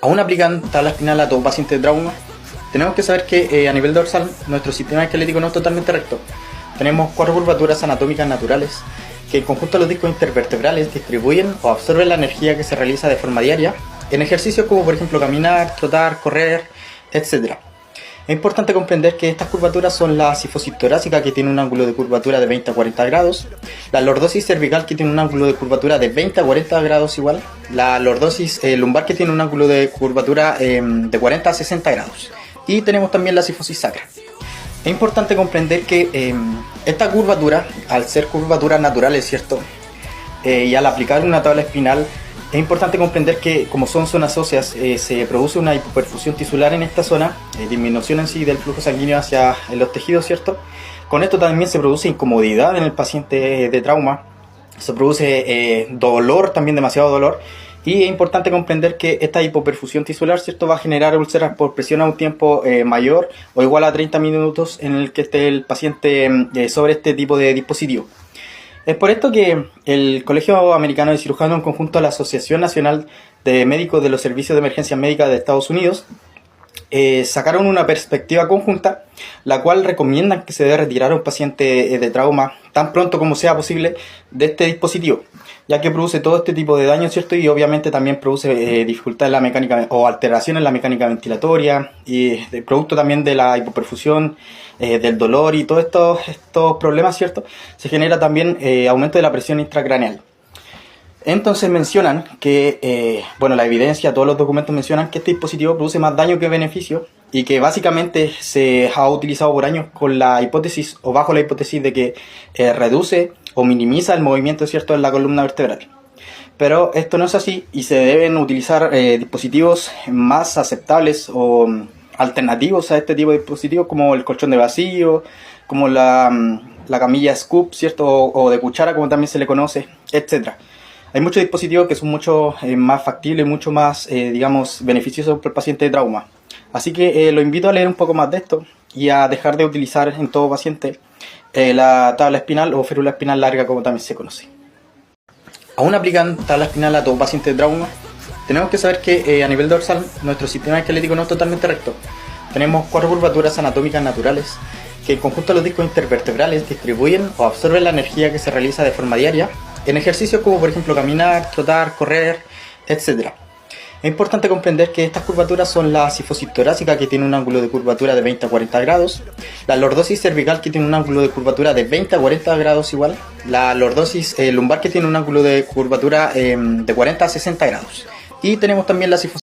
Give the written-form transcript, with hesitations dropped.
Aún aplican tabla espinal a todo paciente de trauma. Tenemos que saber que a nivel dorsal nuestro sistema esquelético no es totalmente recto. Tenemos 4 curvaturas anatómicas naturales que en conjunto a los discos intervertebrales distribuyen o absorben la energía que se realiza de forma diaria en ejercicios como por ejemplo caminar, trotar, correr, etc. Es importante comprender que estas curvaturas son la sifosis torácica, que tiene un ángulo de curvatura de 20 a 40 grados, la lordosis cervical, que tiene un ángulo de curvatura de 20 a 40 grados igual, la lordosis lumbar, que tiene un ángulo de curvatura de 40 a 60 grados, y tenemos también la sifosis sacra. Es importante comprender que esta curvatura, al ser curvaturas naturales, ¿cierto? Y al aplicar una tabla espinal, es importante comprender que como son zonas óseas, se produce una hipoperfusión tisular en esta zona, disminución en sí del flujo sanguíneo hacia los tejidos, ¿cierto? Con esto también se produce incomodidad en el paciente de trauma, se produce dolor, también demasiado dolor, y es importante comprender que esta hipoperfusión tisular, ¿cierto?, va a generar úlceras por presión a un tiempo mayor o igual a 30 minutos en el que esté el paciente sobre este tipo de dispositivo. Es por esto que el Colegio Americano de Cirujanos, en conjunto a la Asociación Nacional de Médicos de los Servicios de Emergencia Médica de Estados Unidos, sacaron una perspectiva conjunta, la cual recomiendan que se debe retirar a un paciente de trauma tan pronto como sea posible de este dispositivo, ya que produce todo este tipo de daño, ¿cierto? Y obviamente también produce dificultad en la mecánica o alteración en la mecánica ventilatoria, y producto también de la hipoperfusión, del dolor y todos estos problemas, ¿cierto? Se genera también aumento de la presión intracraneal. Entonces mencionan que, la evidencia, todos los documentos mencionan que este dispositivo produce más daño que beneficio y que básicamente se ha utilizado por años con la hipótesis o bajo la hipótesis de que reduce o minimiza el movimiento, ¿cierto?, en la columna vertebral. Pero esto no es así y se deben utilizar dispositivos más aceptables o alternativos a este tipo de dispositivos, como el colchón de vacío, como la camilla scoop, ¿cierto?, o de cuchara, como también se le conoce, etc. Hay muchos dispositivos que son mucho más factibles, mucho más, beneficiosos para el paciente de trauma. Así que lo invito a leer un poco más de esto y a dejar de utilizar en todo paciente la tabla espinal o férula espinal larga, como también se conoce. Aún aplican tabla espinal a todo paciente de trauma. Tenemos que saber que a nivel dorsal nuestro sistema esquelético no es totalmente recto. Tenemos 4 curvaturas anatómicas naturales que en conjunto a los discos intervertebrales distribuyen o absorben la energía que se realiza de forma diaria en ejercicios como por ejemplo caminar, trotar, correr, etc. Es importante comprender que estas curvaturas son la sifosis torácica, que tiene un ángulo de curvatura de 20 a 40 grados, la lordosis cervical, que tiene un ángulo de curvatura de 20 a 40 grados igual, la lordosis lumbar, que tiene un ángulo de curvatura de 40 a 60 grados, y tenemos también la sifosis